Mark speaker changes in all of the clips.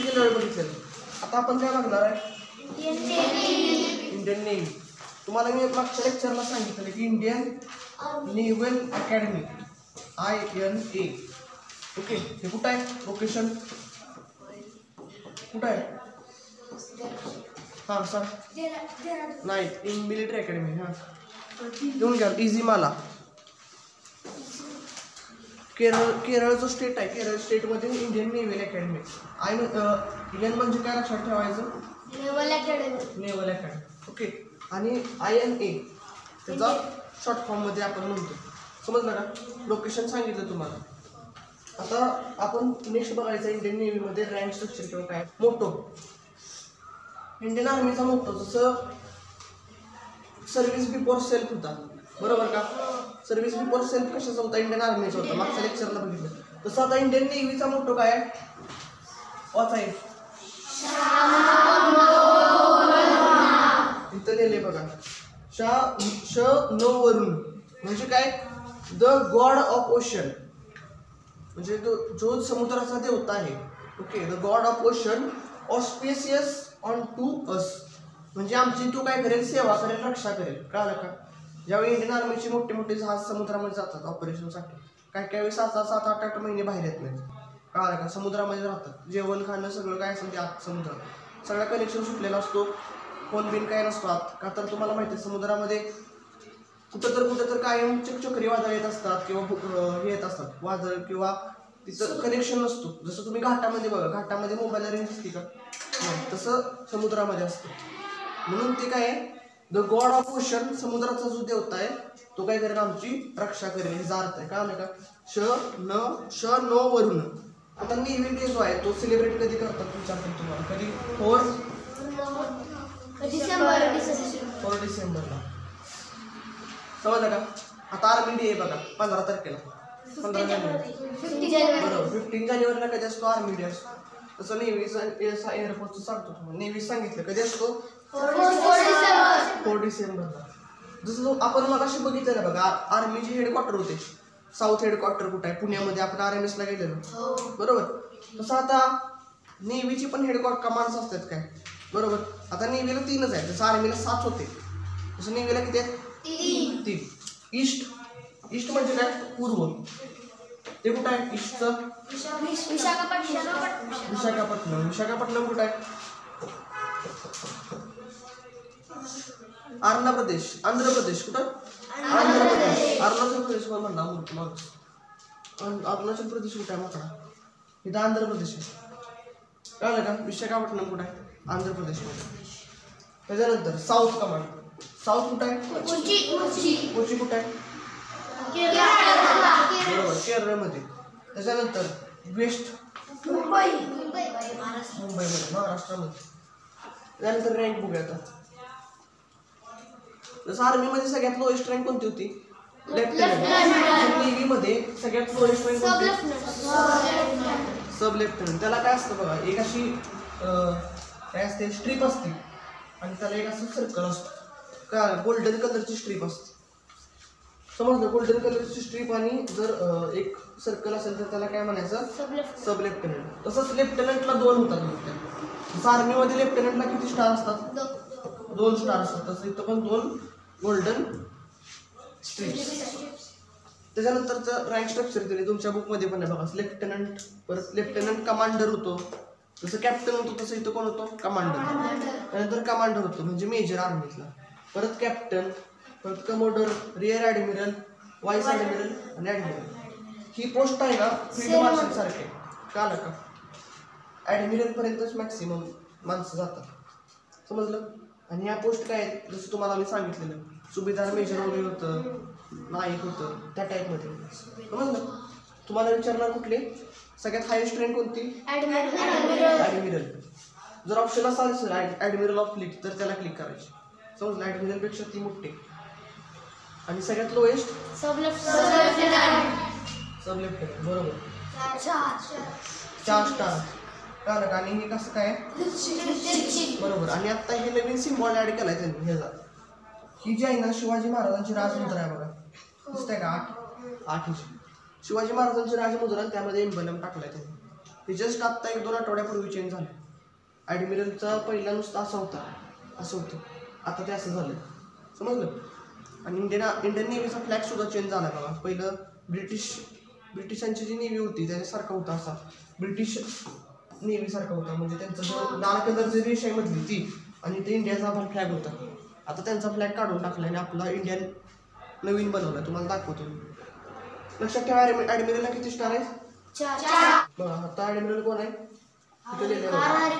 Speaker 1: Civil level बघितलेलं. आता आपण काय बघणार आहे? Indian navy. तुम्हाला मी मागच्या लेक्चरला सांगितलं की Indian naval academy INA. Okay, हे कुठं आहे लोकेशन? कुठं आहे? हां सर नाही, इन मिलिटरी अकॅडमी. हां घेऊन घ्या इझी मला. केरळचं स्टेट आहे. केरळ स्टेटमध्ये इंडियन नेव्हल अकॅडमी. IN म्हणजे काय लक्षात ठेवायचं? Naval academy. ओके, आणि INA त्याचा शॉर्ट फॉर्ममध्ये आपण म्हणतो. समजलं का? लोकेशन सांगितलं तुम्हाला. आता आपण नेक्स्ट बघायचं इंडियन नेव्हीमध्ये रँक स्ट्रक्चर किंवा काय मोटो. इंडियन आर्मीचा मोटो जसं सर्व्हिस बिफोर सेल्फ होता, बरोबर का? सर्व्हिस बिफोर सेल्फ कशाचा होता? इंडियन आर्मीचा होता, मागच्या लेक्चरला बघितलं. तसं आता इंडियन नेव्हीचा मोटो काय आहे? वाचाय इथं लिहिले बघा, श न वरून म्हणजे काय? द गॉड ऑफ ओशन, म्हणजे जो समुद्राचा देवता आहे. Okay, the god of ocean auspicious on to us, म्हणजे आमची तो काय करेल? सेवा करेल, रक्षा करेल. कळलं का? ज्यावेळी इंडियन आर्मीचे मोठे मोठे जहाज समुद्रामध्ये जातात ऑपरेशनसाठी, काय काही 7-8 महिने बाहेर येत नाहीत. कळलं का? समुद्रामध्ये राहतात. जेवण खाणं सगळं काय असेल ते आत समुद्रात, सगळा कनेक्शन सुटलेला असतो. फोन बिन काय नसतो आत. का तर तुम्हाला माहिती आहे समुद्रामध्ये कुठं तर कायम चक्रीवादळ येत असतात किंवा हे येत असतात वादळ, किंवा तिथं कनेक्शन नसतो. जसं तुम्ही घाटामध्ये बघा, घाटामध्ये मोबाईल रेंज असते का? नाही, तसं समुद्रामध्ये असतं. म्हणून ते काय आहे? द गॉड ऑफ ओशन, समुद्राचा जो देवता आहे तो काय करेल? आमची रक्षा करेल. हे अर्थ आहे. कळलं का? श न वरून. आता नेव्ही डे जो आहे तो सेलिब्रेट कधी करतात विचारतात तुम्हाला? कधी? 4 डिसेंबरला. समजलं का? आता आर्मी डे आहे बघा 15 तारखेला, 15 जानेवारी. बरोबर, 15 जानेवारीला कधी असतो? आर्मी डे असतो. तसं नेव्हीचा एअरफोर्सचं सांगतो तुम्हाला. नेव्ही सांगितलं कधी असतो? 4 डिसेंबरला. जसं आपण मगाशी बघितलं बघा, आर्मीचे हेडक्वार्टर होते. साऊथ हेडक्वार्टर कुठं आहे? पुण्यामध्ये. आपण RMS ला गेलेलो, बरोबर. तसं आता नेव्हीची पण हेडक्वार्टर कमांड्स असतात काय, बरोबर. आता नेव्हीला 3च आहेत. जसं आर्मीला 7 होते, तसं नेव्हीला किती आहेत? 3. ईस्ट म्हणजे काय? पूर्व. ते कुठं आहे ईस्टचं? विशाखापट्टणम कुठं आहे? आंध्र प्रदेश. कुठं? अरुणाचल प्रदेश कोण म्हणणार? अरुणाचल प्रदेश कुठं आहे? माकडा इथं आंध्र प्रदेश आहे. कळलं का? विशाखापट्टणम कुठं आहे? आंध्र प्रदेशमध्ये. त्याच्यानंतर साऊथ कमांड. साऊथ कुठं आहे? कोची कुठं आहे? बरोबर, केरळमध्ये. त्याच्यानंतर वेस्ट मुंबईमध्ये, महाराष्ट्रामध्ये. त्यानंतर रँक बघूया आता. जसं आर्मीमध्ये सगळ्यात लोएस्ट रँक कोणती होती? लेफ्टनंट. नेव्हीमध्ये सगळ्यात लोएस्ट रँक कोणती? सब लेफ्टनंट. त्याला काय असतं बघा, एक अशी काय असते? स्ट्रीप असते, आणि त्याला एक असं सर्कल असतं. का? गोल्डन कलरची स्ट्रीप असते. समजलं? गोल्डन कलरची स्ट्रीप आणि जर एक सर्कल असेल तर त्याला काय म्हणायचं? सब लेफ्टनंट. तसंच लेफ्टनंटला 2 होतात. जसं आर्मीमध्ये लेफ्टनंटला किती स्टार असतात? 2 स्टार असतात. तसं इथं पण 2 गोल्डन स्ट्रीप्स. त्याच्यानंतरचं रँक स्ट्रक्चर दिले तुमच्या बुकमध्ये पण आहे बघा. लेफ्टनंट, परत लेफ्टनंट कमांडर होतो. जसं कॅप्टन होतो तसं इथं कोण होतो? कमांडर. त्यानंतर कमांडर होतो म्हणजे मेजर आर्मीतला. परत कॅप्टन, परत commodore, rear admiral, vice admiral आणि ॲडमिरल. ही पोस्ट आहे ना फील्ड मार्शल सारखे. कळलं का? ॲडमिरलपर्यंतच मॅक्सिमम माणसं जातात. समजलं? आणि ह्या पोस्ट काय आहेत? जसं तुम्हाला मी सांगितलेलं, सुभेदार, मेजर वगैरे होतं, नाईक होतं, त्या टाईपमध्ये. समजलं? तुम्हाला विचारणार कुठले सगळ्यात हायेस्ट रँक कोणती? ॲडमिरल. जर ऑप्शन असेल ॲडमिरल ऑफ फ्लीट तर त्याला क्लिक करायचे. समजलं? ॲडमिरलपेक्षा ती मोठी. आणि सगळ्यात लोएस्ट सब लेफ्टनंट. बरोबर, 4 स्टार. कळलं का? आणि हे कसं काय? बरोबर. आणि आता हे नवीन सिम्बॉल ॲड केलाय त्यांनी ह्याचा. ही जी आहे ना शिवाजी महाराजांची राजमुद्रा आहे बघा, दिसतंय का? 8 शिवाजी महाराजांची राजमुद्रा, त्यामध्ये एम्बलम टाकलाय त्यांनी. हे जस्ट आत्ता 1-2 आठवड्यापूर्वी चेंज झालं. ॲडमिरलचा पहिला नुसता असं होतं, आता ते असं झालं, समजलं. आणि इंडियन नेव्हीचा फ्लॅग सुद्धा चेंज झाला बघा. पहिलं ब्रिटिशांची जी नेव्ही होती त्याच्यासारखा होता, असा ब्रिटिश नेव्हीसारखा होता, म्हणजे त्यांचं जो लाल कलरची रेष आहे मधली ती, आणि ते इंडियाचा पण फ्लॅग होता. आता त्यांचा फ्लॅग काढून टाकला आणि आपला इंडियन नवीन बनवला. तुम्हाला दाखवतो. लक्षात ठेवा, ॲडमिरलला किती स्टार आहे? 4. बघा आता ॲडमिरल कोण आहे? तिथे लिहिलेलं आहे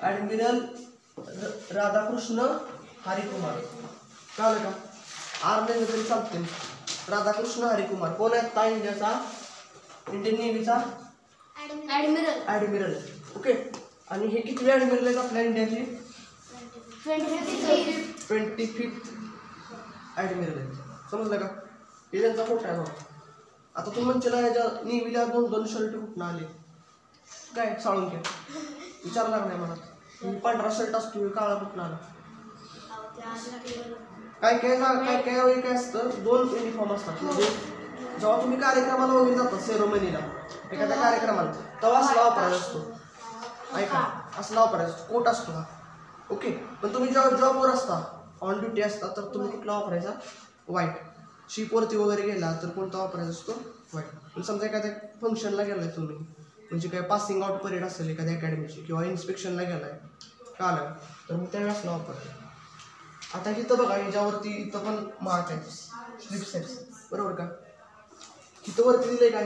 Speaker 1: ॲडमिरल राधाकृष्ण हरिकुमार. कळलं का? आर लिहिलं तरी चालते. राधाकृष्ण हरिकुमार कोण आहे? आता इंडियन नेव्हीचा ॲडमिरल. ओके. आणि हे किती ॲडमिरल आहेत आपल्या इंडियाची? 25th ॲडमिरल आहे. समजलं का? हे त्यांचा फोटो आहे. आता तुम्ही म्हणशीला ह्याच्या नेव्हीला 2-2 शर्ट कुठून आले? काय साळून घ्या, विचार लागलाय मला. पांढरा शर्ट असतो, काळा कुठून आला? काय असतं, 2 युनिफॉर्म असतात. म्हणजे जेव्हा तुम्ही कार्यक्रमाला वगैरे जाता, सेरोमनीला एखाद्या कार्यक्रमाला, तेव्हा असला वापरायचा असतो. ऐका, असला वापरायचा असतो, कोट असतो हा. ओके. पण तुम्ही जेव्हा जॉबवर असता, ऑन ड्युटी असता, तर तुम्ही कुठला वापरायचा? व्हाईट. शिपवरती वगैरे गेला तर कोणता वापरायचा असतो? व्हाईट. पण समजा एखाद्या फंक्शनला गेलाय तुम्ही, म्हणजे काय पासिंग आउट परेड असेल एखाद्या अकॅडमीची, किंवा इन्स्पेक्शनला गेलाय काला, तर मग त्यावेळेस असला वापरतो. आता इथं बघा, ह्याच्यावरती इथं पण मार्क आहे, स्ट्रिप्स आहेत, बरोबर का? इथं वरती दिलंय का?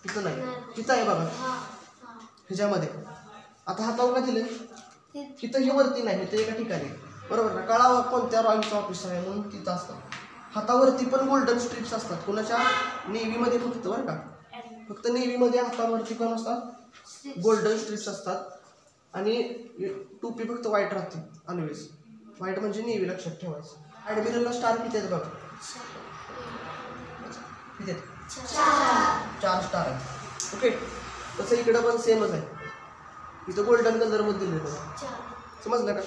Speaker 1: इथं नाही, इथं आहे बघा ह्याच्यामध्ये. आता हातावर का दिलंय? इथं हे वरती नाही, इथं एका ठिकाणी, बरोबर ना? कळावं कोणत्या रॉयलचं ऑफिस आहे म्हणून तिथं असतं. हातावरती पण गोल्डन स्ट्रिप्स असतात. कोणाच्या? नेव्हीमध्ये फक्त, बरं का? फक्त नेव्हीमध्ये हातावरती पण असतात गोल्डन स्ट्रिप्स असतात. आणि टोपी फक्त व्हाईट राहते ऑलवेज. व्हाईट म्हणजे नेव्ही, लक्षात ठेवायचं. ॲडमिरलला स्टार किती आहेत बघा? किती आहेत? 4 स्टार आहे. ओके. तसं इकडं पण सेमच आहे. इथं गोल्डन कलरमध्ये दिलेलं आहे. समजलं का?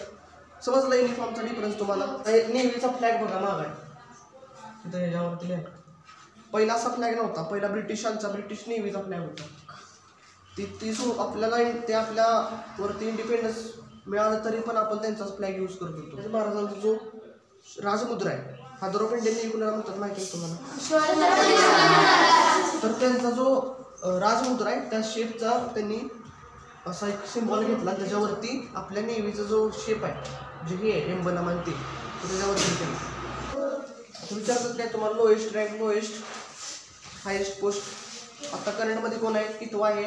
Speaker 1: समजलं युनिफॉर्मचा डिफरन्स तुम्हाला? नेव्हीचा फ्लॅग बघा माग आहे तिथं, ह्याच्यावरती लिहा. पहिला असा फ्लॅग नव्हता. पहिला ब्रिटिश नेव्हीचा फ्लॅग होता. आपल्याला ते आपल्या वरती इंडिपेंडन्स मिळालं तरी पण आपण त्यांचाच फ्लॅग यूज करत होतो. महाराजांचा जो राजमुद्रा आहे, फादर ऑफ इंडियन नेव्ही कुणाला म्हणतात माहिती आहे तुम्हाला? तर त्यांचा जो राजमुद्रा आहे त्या शेपचा त्यांनी असा एक सिम्बॉल घेतला, त्याच्यावरती आपल्या नेव्हीचा जो शेप आहे, जे हे एम्बलम आणि ते त्याच्यावरती केलं. विचारतात काय तुम्हाला? Lowest rank, lowest, highest post. आता करंटमध्ये कोण आहे? कितवा आहे?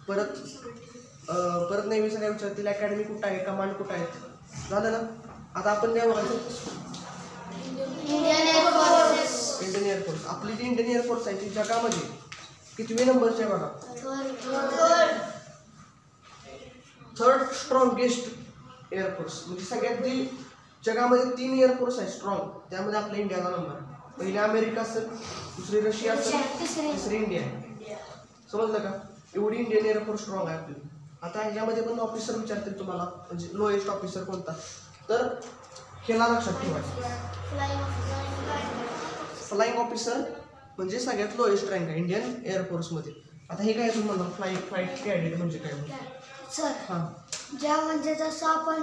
Speaker 1: परत नेव्हीचं काय विचारतील? अकॅडमी कुठं आहे? कमांड कुठं आहे? झालं ना? आता आपण काय बघायचं? Indian air force. आपली जी इंडियन एअरफोर्स आहे ती जगामध्ये कितवी नंबरची आहे बघा? 3rd strongest air force. म्हणजे सगळ्यात जी जगामध्ये 3 एअरफोर्स आहे स्ट्रॉंग, त्यामध्ये आपल्या इंडियाचा नंबर. पहिली अमेरिका असेल, दुसरी रशिया असेल, तिसरी इंडिया आहे. समजलं का? एवढी इंडियन एअरफोर्स स्ट्रॉंग आहे आपली. आता ह्याच्यामध्ये पण ऑफिसर विचारतील तुम्हाला, म्हणजे लोएस्ट ऑफिसर कोणता? तर ह्याला लक्षात ठेवायचं. फ्लाइंग ऑफिसर म्हणजे सगळ्यात लोएस्ट रँक आहे इंडियन एअरफोर्समध्ये. आता हे काय तुम्ही म्हणणार फ्लाईट कॅडेट म्हणजे काय?
Speaker 2: सर, ज्या म्हणजे जसं आपण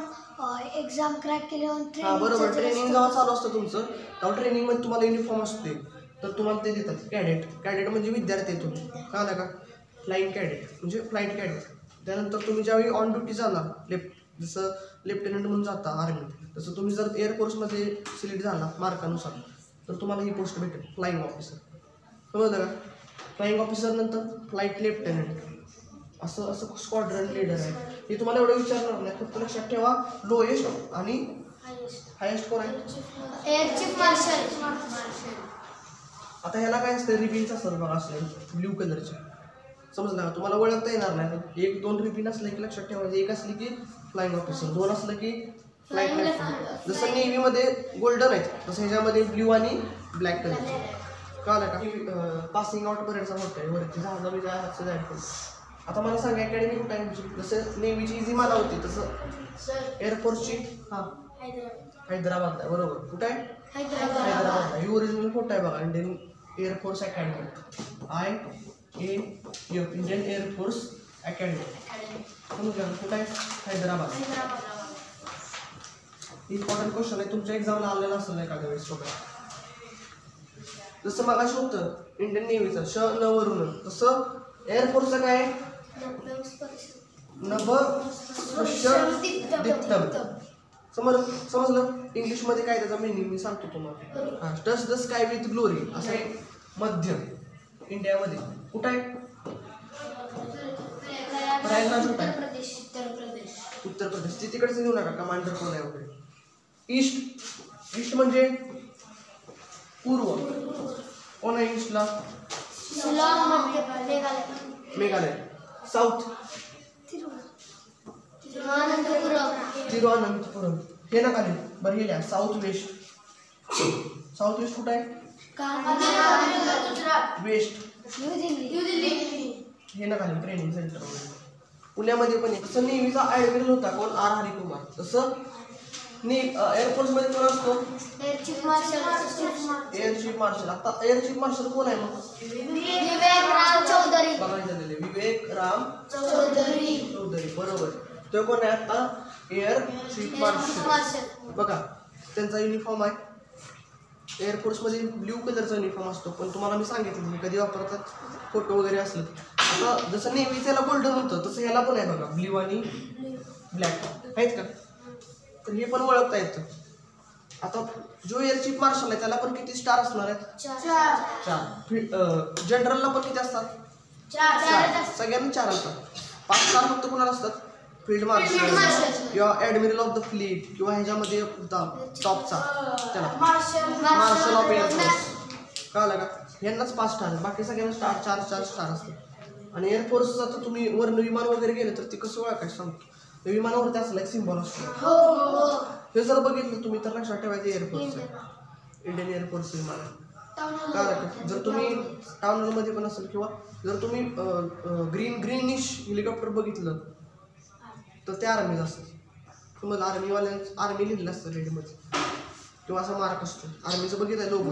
Speaker 2: एक्झाम क्रॅक केल्यावर
Speaker 1: हां बरोबर, ट्रेनिंग जेव्हा चालू असतं तुमचं तेव्हा ट्रेनिंगमध्ये तुम्हाला युनिफॉर्म असते, तर तुम्हाला ते देतात कॅडेट म्हणजे विद्यार्थी तुम्ही. कळलं का? फ्लाईंग कॅडेट म्हणजे फ्लाईट कॅडेट. त्यानंतर तुम्ही ज्यावेळी ऑन ड्युटी जाणार, जसं लेफ्टनंट म्हणून जाता आर्मीत, तसं तुम्ही जर एअरफोर्समध्ये सिलेक्ट झाला मार्कानुसार तर तुम्हाला ही पोस्ट भेटेल, फ्लाईंग ऑफिसर. समजलं का? फ्लाईंग ऑफिसर नंतर फ्लाईट लेफ्टनंट, असं स्क्वॉड्रन लीडर आहे. हे तुम्हाला एवढं विचारणार नाही, फक्त लक्षात ठेवा लोएस्ट आणि हायेस्ट कोण आहे?
Speaker 2: Air chief marshal.
Speaker 1: आता ह्याला काय असतं? रिबिन्स असतात बघा, असले ब्ल्यू कलरचे. समजलं का? तुम्हाला ओळखता येणार नाही. 1-2 रिबिन असले की लक्षात ठेवायचं. एक असली की फ्लाईंग ऑफिसर, 2 असलं की फ्लाईट लेफ्टनंट. जसं नेव्हीमध्ये गोल्डन आहेत तसं ह्याच्यामध्ये ब्ल्यू आणि ब्लॅक कलर. कळलं का? पासिंग आउट परेडचा मोठा आहे वरती जहाजाचं जायचं. आता मला सांगा अकॅडमी कुठं आहे? जसं नेव्हीची इझी मला होती तसं एअरफोर्सची हैदराबाद आहे. बरोबर, कुठं आहे? हैदराबाद. ही ओरिजिनल फोटो आहे बघा, Indian air force academy, IAF, Indian air force academy. समजलं कुठं आहे? हैदराबाद. इम्पॉर्टंट क्वेश्चन आहे, तुमच्या एक्झामला आलेला असेल एखाद्या वेळेस सोबत. जसं मगाशी होतं इंडियन नेव्हीचं श न वरून, तसं एअरफोर्सचं काय दीप्तम. समजलं. इंग्लिशमध्ये काय त्याचा मिनिंग मी सांगतो तुम्हाला. हां, touch the sky with glory असं आहे. मध्य इंडियामध्ये कुठं आहे? प्रयागराज कुठं आहे? उत्तर प्रदेश. ती तिकडेच घेऊ नका, कमांडर कोण आहे वगैरे. ईस्ट म्हणजे पूर्व. कोण आहे ईस्टला? मेघालय. साऊथ तिरुअनंतपुरम. हे नका लिहू. बरं हे लिहा साऊथ वेस्ट. साऊथ वेस्ट कुठं आहे? वेस्ट हे नका लिहू. ट्रेनिंग सेंटर वगैरे पुण्यामध्ये पण आहे. तसं नेव्हीचा ॲडमिरल होता कोण? आर हरिकुमार. तसं एअरफोर्समध्ये कोण असतो? Air chief marshal. आता एअर चीफ मार्शल कोण आहे मग? विवेक राम चौधरी. बरोबर. तो कोण आहे आता? Air chief marshal. बघा त्यांचा युनिफॉर्म आहे. एअरफोर्समध्ये ब्ल्यू कलरचा युनिफॉर्म असतो, पण तुम्हाला मी सांगितलं मी कधी वापरतात फोटो वगैरे असलं. आता जसं नेव्हीचं याला गोल्डन होतं तसं ह्याला पण आहे बघा, ब्ल्यू आणि ब्लॅक आहेत का? तर हे पण ओळखता येतं. आता जो एअर चीफ मार्शल आहे त्याला पण किती स्टार असणार आहेत? 4. जनरलला पण किती असतात? 4. सगळ्यांना 4 असतात. 5 स्टार फक्त कोणाला असतात? फील्ड मार्शल किंवा ॲडमिरल ऑफ द फ्लीट किंवा ह्याच्यामध्ये टॉपचा त्याला मार्शल ऑफ एअरफोर्स. कळलं का? यांनाच 5 स्टार. बाकी सगळ्यांना स्टार 4 स्टार असतात. आणि एअरफोर्सचं तर तुम्ही वरनं विमान वगैरे गेलं तर ते कसं ओळखायचं सांगतो. विमानावरती असला एक सिम्बॉल असतो. हे जर बघितलं तुम्ही तर लक्षात ठेवायचं एअरफोर्सचं इंडियन एअरफोर्स विमान. कारण जर तुम्ही टाउन मध्ये पण असेल किंवा जर तुम्ही ग्रीनिश हेलिकॉप्टर बघितलं तर ते आर्मीच असतं. तुम्हाला आर्मी लिहिलेलं असतं रेडमध्ये किंवा असा मार्क असतो आर्मीचं. बघितलं लोगो.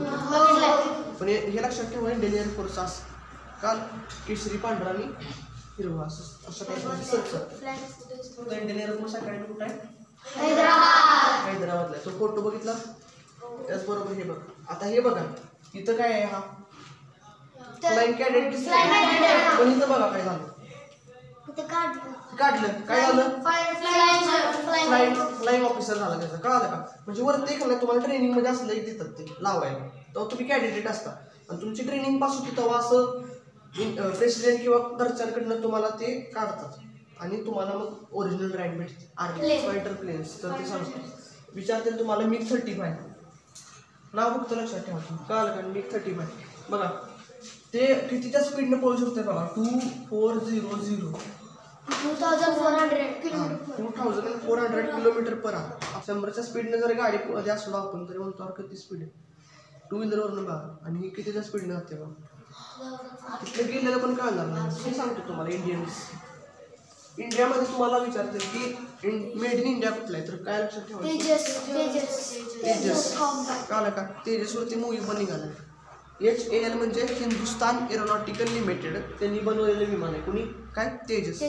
Speaker 1: पण हे लक्षात ठेवा इंडियन एअरफोर्स असं काल केशरी पांढरा आणि हिरवा असं काही. इंडियन एअरफोर्स अकॅडमी कुठं आहे? हैदराबादला. तो फोटो बघितला त्याचबरोबर हे बघा. आता हे बघा इथं काय आहे? हा फ्लाइंग कॅडेट दिसतंय. पण इथं बघा काय झालं? काढलं. काय झालं? फ्लाइंग ऑफिसर झाला त्याचा. कळालं का? म्हणजे वरती एक नाही तुम्हाला ट्रेनिंग मध्ये असलं एक देतात ते लावायला. तेव्हा तुम्ही कॅडेट असता आणि तुमची ट्रेनिंग पास होती तेव्हा असं प्रेसिडेंट किंवा घरच्यांकडनं तुम्हाला ते काढतात आणि तुम्हाला मग ओरिजिनल रँक भेटते. आर्मी फायटर प्लेन्स तर ते सांगतात. विचारतील तुम्हाला मिग 35 नाव फक्त लक्षात ठेवा. कळालं का? मिग 35 बघा ते कितीच्या स्पीडने पळू शकते बघा. 2400 किलोमीटर पर आवर. 100च्या स्पीडने जर गाडीमध्ये असलो आपण तरी म्हणतो किती स्पीड आहे. 2 व्हीलरवरून बघा. आणि ही कितीच्या स्पीडने जाते बघा. तिथे गेलेलं पण कळणार नाही. मी सांगतो तुम्हाला. इंडियामध्ये तुम्हाला विचारते की मेड इन इंडिया कुठला आहे तर काय लक्षात ठेवायचं? तेजस. कळलं का? तेजसवरती मूवी पण निघाला. HAL म्हणजे हिंदुस्तान एरोनॉटिकल लिमिटेड. त्यांनी बनवलेलं विमान आहे. कुणी? काय? तेजस.